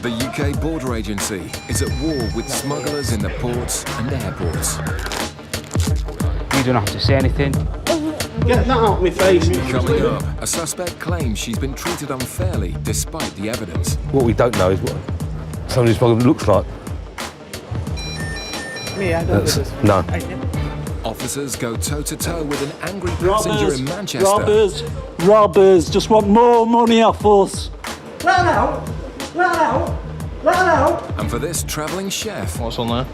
The UK Border Agency is at war with smugglers in the ports and airports. You don't have to say anything. Get that out of my face. Coming up, a suspect claims she's been treated unfairly despite the evidence. What we don't know is what some of these smugglers looks like. No. Officers go toe-to-toe with an angry passenger in Manchester. Robbers just want more money off us. Let out! And for this travelling chef... What's on there?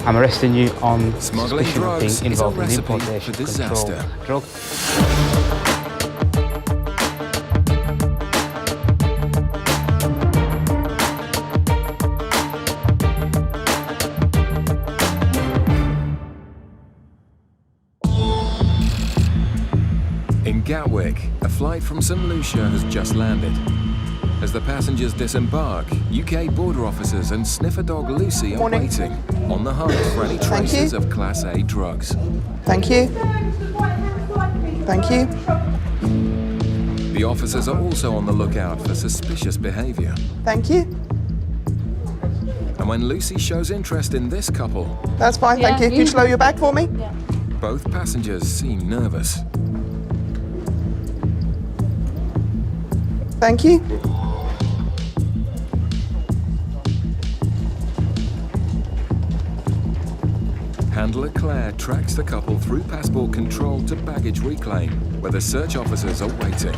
I'm arresting you on smuggling suspicion of drugs being is a involved in the recipe importation for disaster. control drug. In Gatwick, a flight from St Lucia has just landed. As the passengers disembark, UK border officers and sniffer dog Lucy are waiting, on the hunt for any traces of Class A drugs. Thank you. Thank you. The officers are also on the lookout for suspicious behaviour. Thank you. And when Lucy shows interest in this couple... That's fine, thank you. Can you slow your bag for me? Yeah. Both passengers seem nervous. Thank you. Handler Claire tracks the couple through passport control to baggage reclaim, where the search officers are waiting.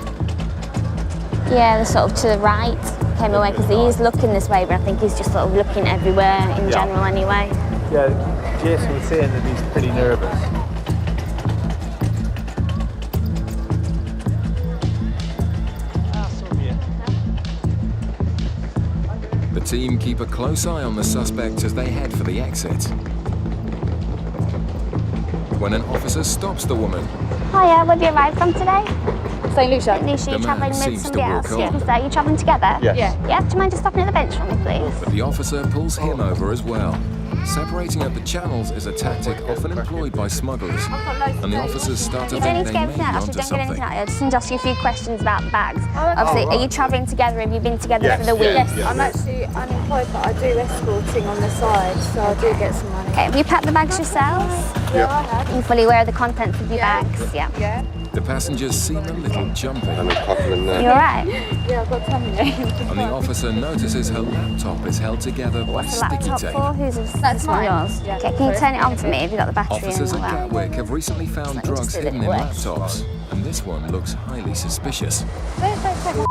Yeah, they're sort of to the right, came away because he is looking this way, but I think he's just sort of looking everywhere in general anyway. Yeah, Jason was saying that he's pretty nervous. The team keep a close eye on the suspect as they head for the exit. When an officer stops the woman... Hiya, where have you arrived from today? St Lucia. St Lucia, you're travelling with seems to somebody walk else? on. Yeah. So are you travelling together? Yes. Yeah, do you mind just stopping at the bench for me, please? But the officer pulls him over as well. Separating up the channels is a tactic often employed by smugglers, and the officers start to You don't think need to they get may anything be out. onto Don't get anything something. out. I just need to ask you a few questions about the bags. Obviously, are you travelling together? Have you been together for the week? Yes, I'm actually unemployed, but I do escorting on the side, so I do get some money. Okay, have you packed the bags yourselves? Yeah, I have. Are you fully aware of the contents of your bags? Yeah. Yeah. The passengers seem a little jumpy, And a couple in there. You alright? Yeah, I've got tummy ache. and the officer notices her laptop is held together by What's the sticky laptop tape. for? Who's this? That's This one mine. yours? Yeah. Okay, can you turn it on for me? Have you got the battery Officers in at as well? Gatwick have recently found Let me just drugs see that hidden it in works. laptops, and this one looks highly suspicious. Don't take my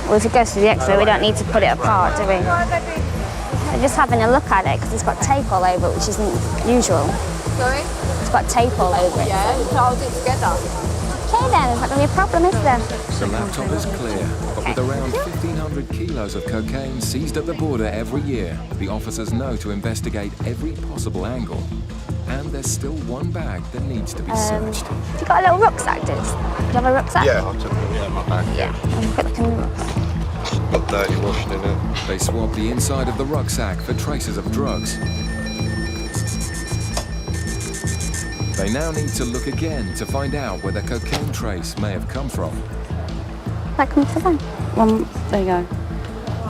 Well, if it goes through the X-ray, we don't need to put it apart, do we? No, I don't do. We're just having a look at it because it's got tape all over it, which isn't usual. Sorry? It's got tape all over it. Yeah, so I'll do it together. Okay then, there's not going to be a problem, is there? The laptop is clear, but with around 1,500 kilos of cocaine seized at the border every year, the officers know to investigate every possible angle. And there's still one bag that needs to be searched. Have you got a little rucksack, dude? Do you have a rucksack? Yeah, I took it in my bag. Yeah. Have a quick look in the rucksack. Got dirty washing in it. They swab the inside of the rucksack for traces of drugs. They now need to look again to find out where the cocaine trace may have come from. That comes to them. There you go.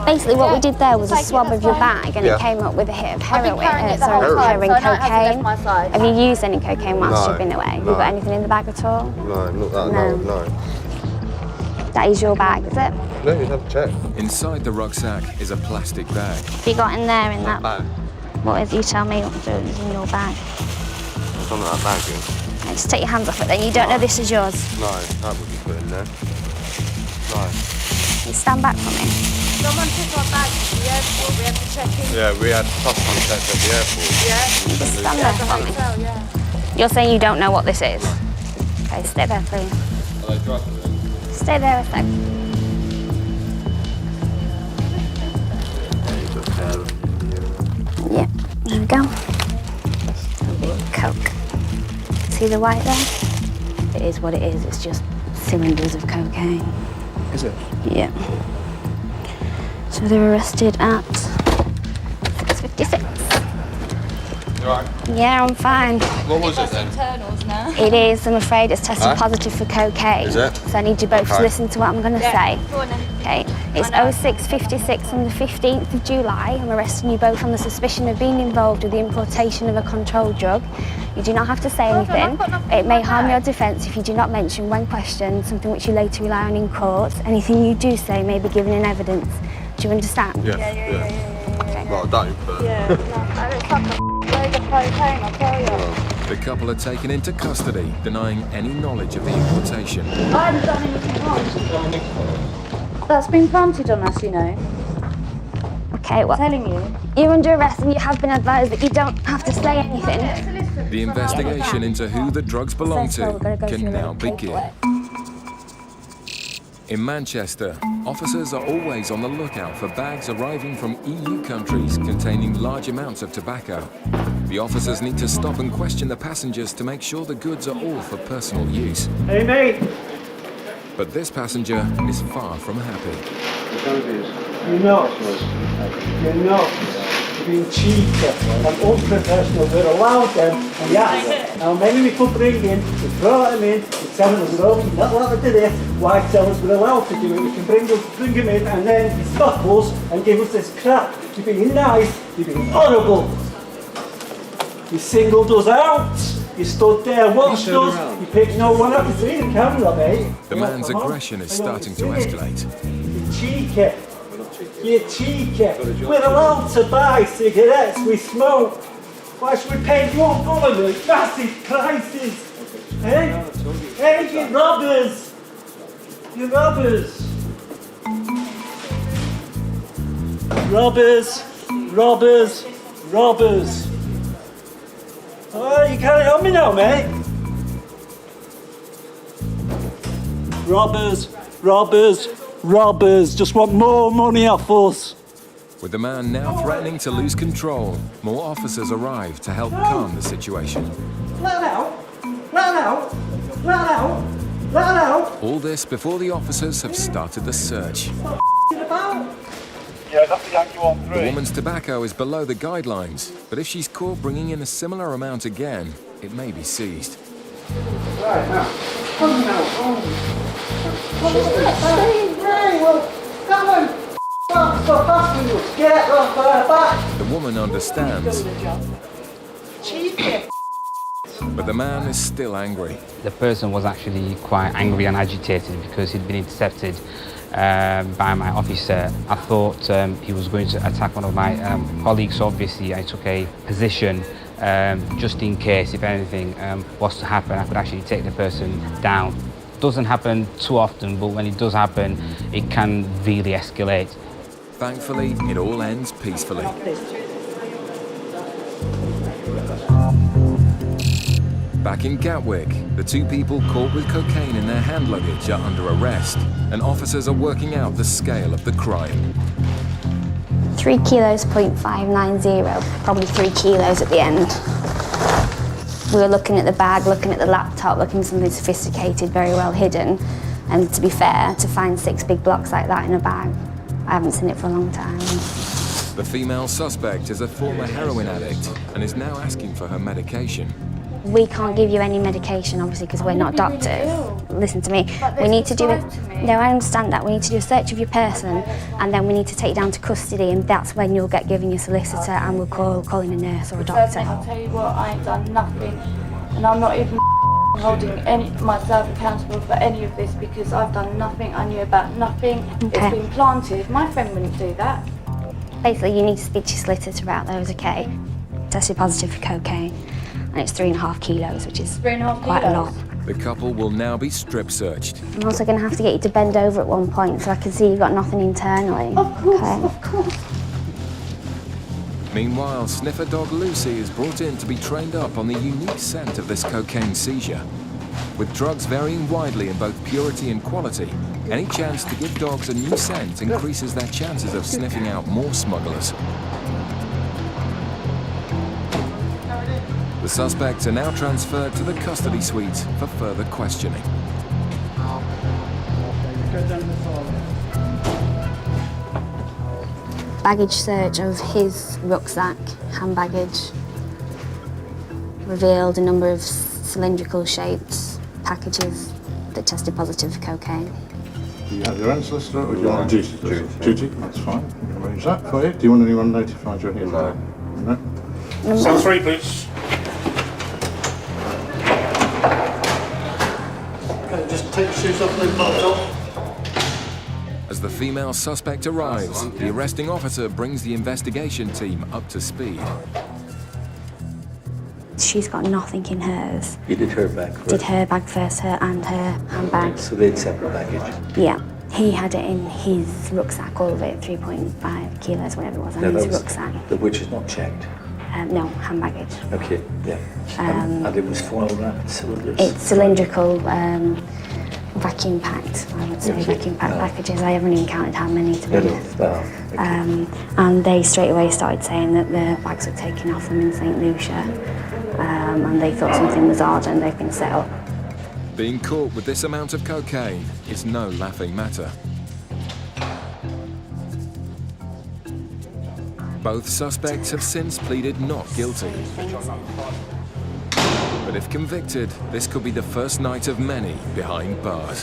Basically, what we did there was a swab of your bag, and it came up with a hit of heroin, heroin, cocaine. Have you used any cocaine whilst you've been away? Have you got anything in the bag at all? No, not that. No. That is your bag, is it? No, you have to check. Inside the rucksack is a plastic bag. Have you got in there in that? Bag. What is? You tell me what to do is in your bag. It's on that bag, yeah. Okay, just take your hands off it. Then you don't know this is yours. No, that would be put in there. No. Can you stand back from me? Someone took our bags to the airport. We had to check in. Yeah, we had customs checks at the airport. Yeah. Just stand there The for me. hotel, yeah. You're saying you don't know what this is? Okay, stay there, please. Are they drugs? Stay there a sec. Yeah, there we go. Coke. See the white there? It is what it is. It's just cylinders of cocaine. Is it? Yeah. So they were arrested at 6:56. alright? Yeah, I'm fine. What was it then? Internals now. It is, I'm afraid it's tested Huh? positive for cocaine. Is it? So I need you both to Okay. listen to what I'm going to say. Go on then. Okay, it's 0656 on the 15th of July. I'm arresting you both on the suspicion of being involved with the importation of a controlled drug. You do not have to say Hold on, anything. I've got nothing It in may my harm bag. your defence if you do not mention when questioned something which you later rely on in court. Anything you do say may be given in evidence. Do you understand? Yeah. Okay. Well, I don't, but... Yeah, no, and it's like a load of cocaine, I tell you. The couple are taken into custody, denying any knowledge of the importation. I haven't done anything wrong. That's been planted on us, you know. Okay, well, I'm telling you. you're under arrest and you have been advised that you don't have to say anything. The investigation into who the drugs belong First of all, we're to gonna go can through now the begin. paperwork. In Manchester, officers are always on the lookout for bags arriving from EU countries containing large amounts of tobacco. The officers need to stop and question the passengers to make sure the goods are all for personal use. Hey, mate. But this passenger is far from happy. You're not. You're not. You're being cheeky and unprofessional. We're allowed them, and yes, how many we could bring in, we throw them in, we tell them we're open, not allowed to do this, why tell us we're allowed to do it? We can bring them in and then you stop us and give us this crap. You're being nice, you're being horrible. You singled us out. You stood there, watched us, you picked no one up. You see the camera, mate. The man's aggression is starting to escalate. You're cheeky. You're cheeky. We're allowed to buy cigarettes, we smoke. Why should we pay your government massive prices? Hey? Hey, you robbers! You robbers! Robbers! Robbers! Robbers! Oh, you can't help me now, mate. Robbers, robbers, robbers just want more money off us. With the man now threatening to lose control, more officers arrive to help calm the situation. Run out, run out, run out, run out. All this before the officers have started the search. Yeah, that's the Yankee 1-3. The woman's tobacco is below the guidelines, but if she's caught bringing in a similar amount again, it may be seized. Right now, come now, come on. Stop asking us. Get off our back. The woman understands, but the man is still angry. The person was actually quite angry and agitated because he'd been intercepted by my officer. I thought he was going to attack one of my colleagues, so obviously I took a position just in case, if anything was to happen, I could actually take the person down. Doesn't happen too often, but when it does happen, it can really escalate. Thankfully, it all ends peacefully. Back in Gatwick, the two people caught with cocaine in their hand luggage are under arrest, and officers are working out the scale of the crime. 3 kilos, 0.590, probably 3 kilos at the end. We were looking at the bag, looking at the laptop, looking at something sophisticated, very well hidden. And to be fair, to find 6 big blocks like that in a bag, I haven't seen it for a long time. The female suspect is a former heroin addict and is now asking for her medication. We can't give you any medication, obviously, because we're not doctors. Listen to me. We need to do it. No, I understand that. We need to do a search of your person, and then we need to take you down to custody, and that's when you'll get given your solicitor, and we'll call in a nurse or a doctor. I'll tell you what, I ain't done nothing, and I'm not even holding myself accountable for any of this because I've done nothing. I knew about nothing. Okay. It's been planted. My friend wouldn't do that. Basically, you need to speak to your solicitor about those, okay? Tested positive for cocaine, and it's 3.5 kilos, which is 3.5 quite a lot. kilos? The couple will now be strip searched. I'm also going to have to get you to bend over at one point so I can see you've got nothing internally. Of course, okay? of course. Meanwhile, sniffer dog Lucy is brought in to be trained up on the unique scent of this cocaine seizure. With drugs varying widely in both purity and quality, any chance to give dogs a new scent increases their chances of sniffing out more smugglers. The suspects are now transferred to the custody suite for further questioning. Baggage search of his rucksack, hand baggage, revealed a number of cylindrical shaped packages that tested positive for cocaine. Do you have your own solicitor or do you want a duty solicitor? Duty, that's fine. We'll arrange that for you. Do you want anyone notified you're here? No. Cell 3, please. Okay, just take your shoes off, leave them on. As the female suspect arrives, the arresting officer brings the investigation team up to speed. She's got nothing in hers. You did her bag first? Did her bag first, her and her handbag. So they had separate baggage? Yeah. He had it in his rucksack, all of it, 3.5 kilos, whatever it was, in his rucksack. Which is not checked? No, hand baggage. Okay, yeah. And it was foil wrapped cylinders? It's cylindrical, vacuum packed, I would say, vacuum packed packages. I haven't even counted how many to be honest. And they straight away started saying that the bags were taken off them in St. Lucia, and they thought something was odd and they've been set up. Being caught with this amount of cocaine is no laughing matter. Both suspects have since pleaded not guilty. But if convicted, this could be the first night of many behind bars.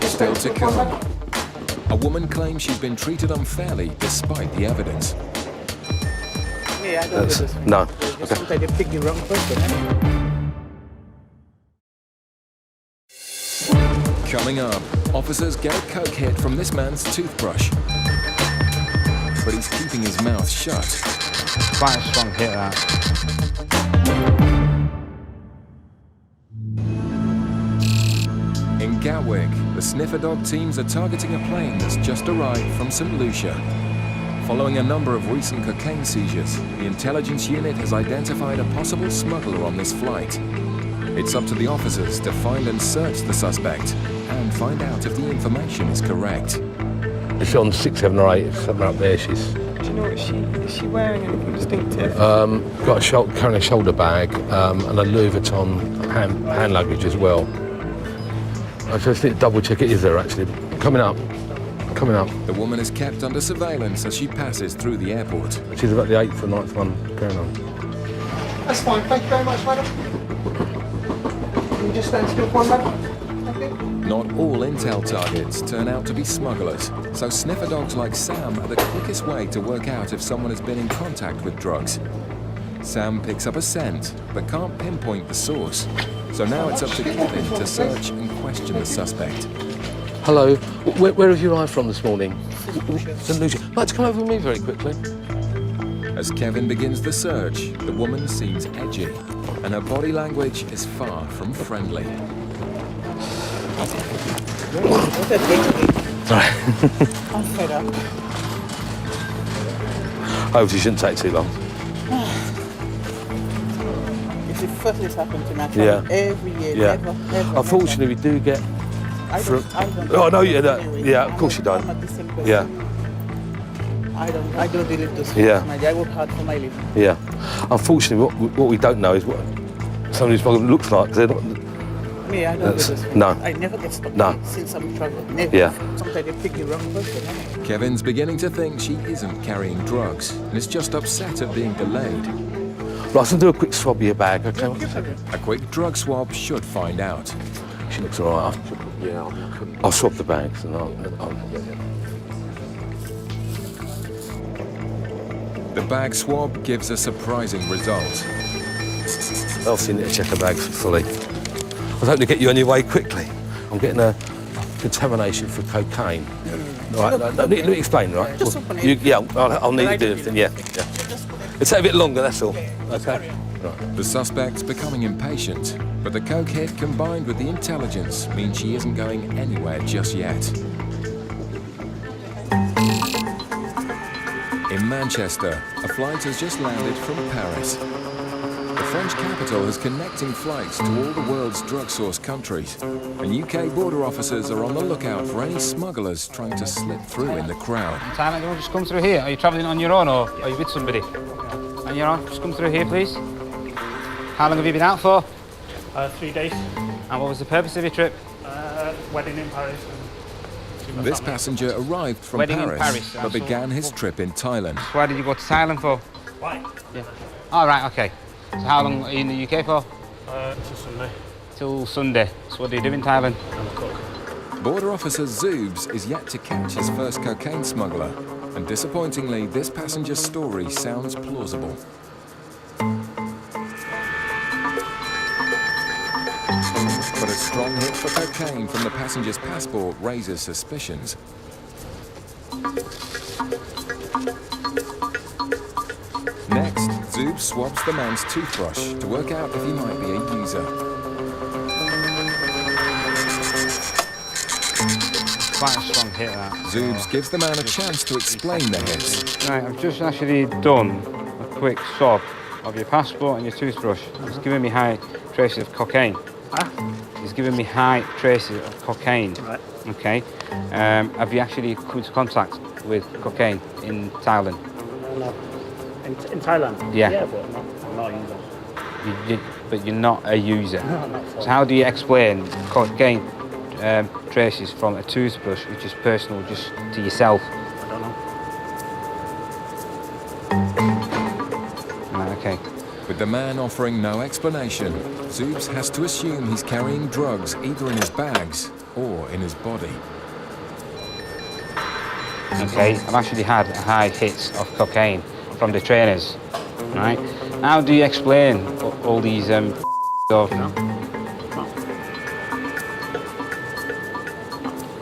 Still to come. A woman claims she's been treated unfairly despite the evidence. Yeah, I don't do this. No. Sometimes they pick the wrong person. Coming up, officers get a coke hit from this man's toothbrush. But he's keeping his mouth shut. Quite a strong hit, that. In Gatwick, the sniffer dog teams are targeting a plane that's just arrived from St. Lucia. Following a number of recent cocaine seizures, the intelligence unit has identified a possible smuggler on this flight. It's up to the officers to find and search the suspect and find out if the information is correct. It's on 6, 7 or 8, somewhere up there. She's. Do you know what is she wearing? Anything distinctive? Carrying a shoulder bag and a Louis Vuitton hand luggage as well. I just need to double check it is there actually. Coming up. The woman is kept under surveillance as she passes through the airport. She's about the 8th or 9th one going on. That's fine. Thank you very much, madam. Can you just stand still for one moment? Not all intel targets turn out to be smugglers, so sniffer dogs like Sam are the quickest way to work out if someone has been in contact with drugs. Sam picks up a scent, but can't pinpoint the source. So now it's up to Kevin to search and question the suspect. Hello, where have you arrived from this morning? St. Lucia. Like to come over with me very quickly? As Kevin begins the search, the woman seems edgy, and her body language is far from friendly. Sorry. I'm fed up. Hopefully it shouldn't take too long. It's the first this happened to me. Yeah. Every year, Yeah. never. Unfortunately, we do get. I don't Oh no, yeah, anyway. yeah, of course you don't. I'm a decent person. Yeah, I don't believe those things. Yeah. I work hard for my living. yeah. Unfortunately, what we don't know is what some of these problems looks like. 'Cause they're not. Me, I don't do those things. No. I never get stuck No. since I'm traveling. Never. Yeah. Sometimes they pick the wrong person. Kevin's beginning to think she isn't carrying drugs, and is just upset at being delayed. Right, so do a quick swab of your bag, okay? 1 second. A quick drug swab should find out. She looks all right. I'll swab the bags and I'll The bag swab gives a surprising result. obviously need to check the bags fully. I was hoping to get you on your way quickly. I'm getting a contamination for cocaine. All right, let me explain, right? Just open it. I'll need to do everything, yeah. It'll take a bit longer, that's all. Okay. Right. The suspect's becoming impatient, but the coke hit combined with the intelligence means she isn't going anywhere just yet. In Manchester, a flight has just landed from Paris. The French capital has connecting flights to all the world's drug source countries, and UK border officers are on the lookout for any smugglers trying to slip through in the crowd. Thailand, you want to just come through here? Are you travelling on your own or are you with somebody? On your own? Just come through here, please. How long have you been out for? 3 days. And what was the purpose of your trip? Wedding in Paris. This passenger arrived from Wedding in Paris, Paris, but began his trip in Thailand. Why did you go to Thailand for? Why? Yeah. All right, okay. So how long are you in the UK for? Till Sunday. Till Sunday. So what do you do in Thailand? I'm a cook. Border officer Zoobs is yet to catch his first cocaine smuggler, and disappointingly, this passenger's story sounds plausible. But a strong hit for cocaine from the passenger's passport raises suspicions. Next, Zoobs swabs the man's toothbrush to work out if he might be a user. Quite a strong hit, that. Zoobs gives the man a chance to explain the hits. Right, I've just actually done a quick swab of your passport and your toothbrush. It's giving me high traces of cocaine. Huh? It's giving me high traces of cocaine. Right. Okay. Have you actually come into contact with cocaine in Thailand? No. In Thailand? Yeah. Yeah, but I'm not a user. But you're not a user. No, not So how do you explain cocaine traces from a toothbrush, which is personal just to yourself? I don't know. Right, okay. With the man offering no explanation, Zoobs has to assume he's carrying drugs either in his bags or in his body. Okay, I've actually had high hits of cocaine from the trainers, right? How do you explain all these stuff?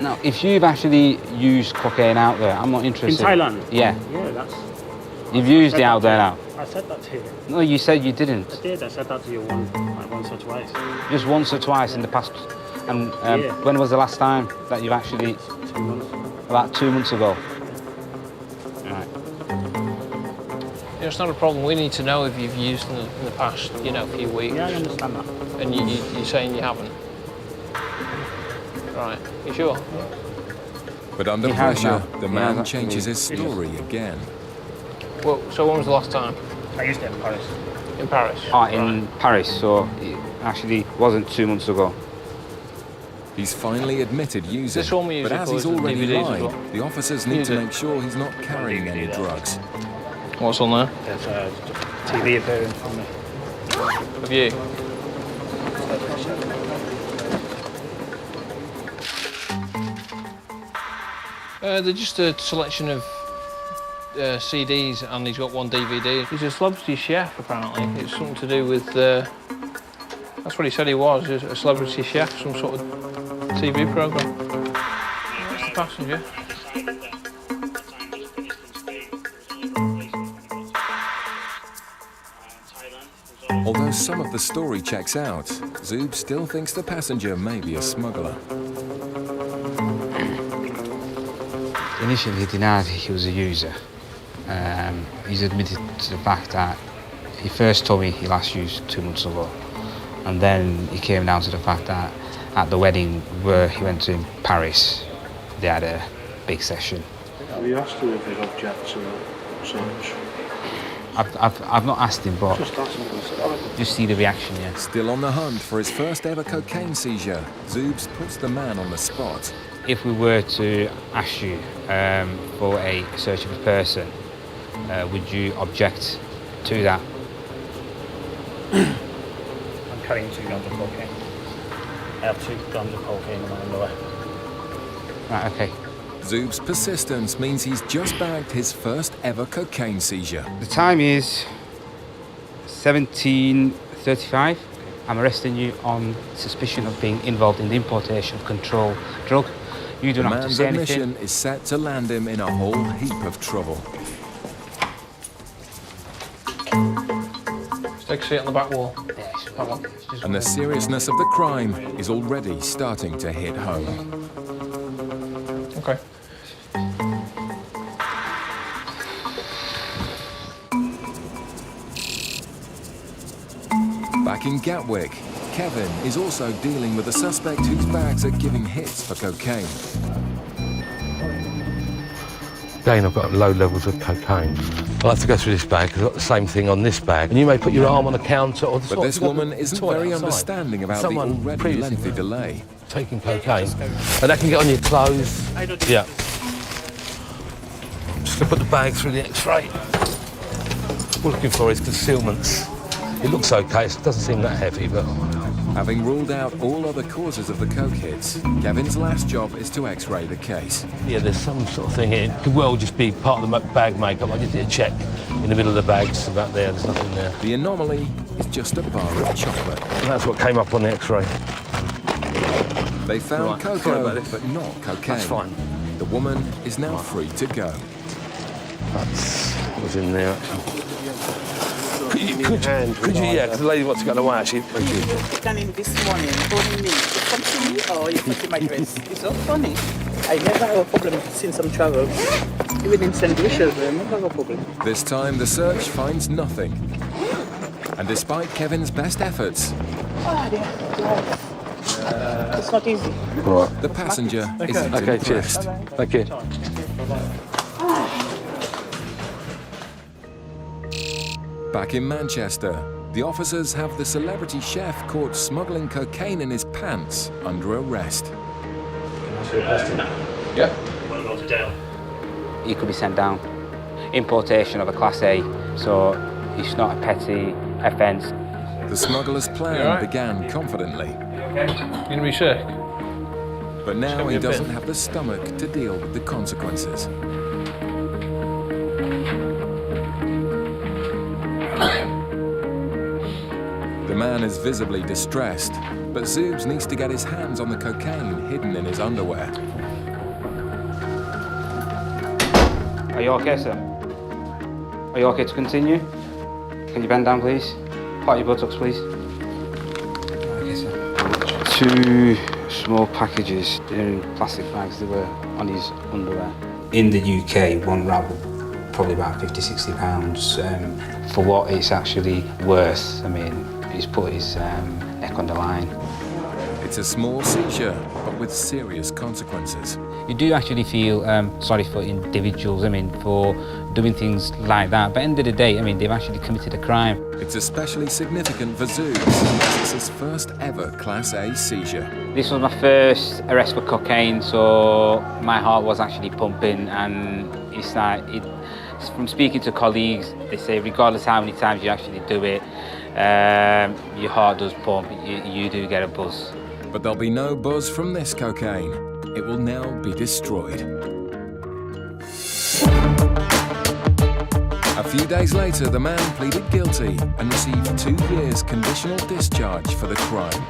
Now, if you've actually used cocaine out there, I'm not interested. In Thailand? Yeah. Yeah, that's... You've used it out there now? I said that to you. No, you said you didn't. I did. I said that to you once or twice. Just once or twice in the past. And Yeah. when was the last time that you've actually... 2 months. About 2 months ago. Right. It's not a problem. We need to know if you've used in the past, you know, few weeks. Yeah, I understand that. And you're saying you haven't. Right. You sure? But under He has pressure, now. the He man has changes his actually. story again. Well, so when was the last time? I used it in Paris. In Paris? Oh, in Paris, so it actually wasn't 2 months ago. He's finally admitted using, This one we but usually as he's call it already DVDs as lied, well. the officers need Use to it. make sure he's not carrying any drugs. What's on there? There's a TV appearance from me. Have you? They're just a selection of CDs, and he's got one DVD. He's a celebrity chef, apparently. It's something to do with... that's what he said he was, a celebrity chef, some sort of TV programme. That's the passenger. Although some of the story checks out, Zoob still thinks the passenger may be a smuggler. Initially, he denied he was a user. He's admitted to the fact that he first told me he last used 2 months ago. And then he came down to the fact that at the wedding where he went to in Paris, they had a big session. Have you asked him if he'd object to search? I've not asked him, but Just ask him. just see the reaction, yeah. Still on the hunt for his first ever cocaine seizure, Zoobs puts the man on the spot. If we were to ask you for a search of a person, would you object to that? I'm carrying 2 grams of cocaine. I have 2 grams of cocaine in my underwear. Right, okay. Zoob's persistence means he's just bagged his first ever cocaine seizure. The time is 17:35. I'm arresting you on suspicion of being involved in the importation of controlled drug. You do The not have to man's say admission anything. is set to land him in a whole heap of trouble. Let's take a seat on the back wall. That one. It's just And the seriousness of the crime is already starting to hit home. Okay. Back in Gatwick, Kevin is also dealing with a suspect whose bags are giving hits for cocaine. Again, I've got low levels of cocaine. I'll have to go through this bag because I've got the same thing on this bag. And you may put your arm on a counter or... But this woman isn't very understanding about the already lengthy delay. Taking cocaine. And that can get on your clothes. Yeah. I'm just going to put the bag through the X-ray. What we're looking for is concealments. It looks okay, it doesn't seem that heavy, but... Having ruled out all other causes of the coke hits, Kevin's last job is to x-ray the case. Yeah, there's some sort of thing here. It could well just be part of the bag makeup. I just did a check in the middle of the bag, just about there, there's nothing there. The anomaly is just a bar of chocolate. And that's what came up on the x-ray. They found Right, sorry cocoa, about this. but not cocaine. That's fine. The woman is now free to go. That's what was in there, actually. Could you, yeah, because the lady wants to go away, actually. Thank you. Came in this morning, phoning me. You come to me or you come to my dress? It's so funny. I never have a problem since I'm travel. Even in St. Lucia, I never have a problem. This time the search finds nothing. And despite Kevin's best efforts, It's not easy. Right. the passenger isn't Okay, impressed. cheers. Thank you. Back in Manchester, the officers have the celebrity chef caught smuggling cocaine in his pants under arrest. Yeah. He could be sent down. Importation of a Class A, so it's not a petty offence. The smuggler's plan began confidently, You gonna be sick? but now me he a bit. doesn't have the stomach to deal with the consequences. The man is visibly distressed, but Zoobs needs to get his hands on the cocaine hidden in his underwear. Are you okay, sir? Are you okay to continue? Can you bend down, please? Part your buttocks, please. Okay, sir. 2 small packages. They're in plastic bags. They were on his underwear. In the UK, one wrap would probably about £50–60. For what it's actually worth, I mean, he's put his neck on the line. It's a small seizure, but with serious consequences. You do actually feel sorry for individuals, I mean, for doing things like that. But at the end of the day, I mean, they've actually committed a crime. It's especially significant for Zoobs, as it's his first ever Class A seizure. This was my first arrest for cocaine, so my heart was actually pumping, and it's like, from speaking to colleagues, they say regardless how many times you actually do it, your heart does pump, you do get a buzz. But there'll be no buzz from this cocaine. It will now be destroyed. A few days later, the man pleaded guilty and received 2 years conditional discharge for the crime.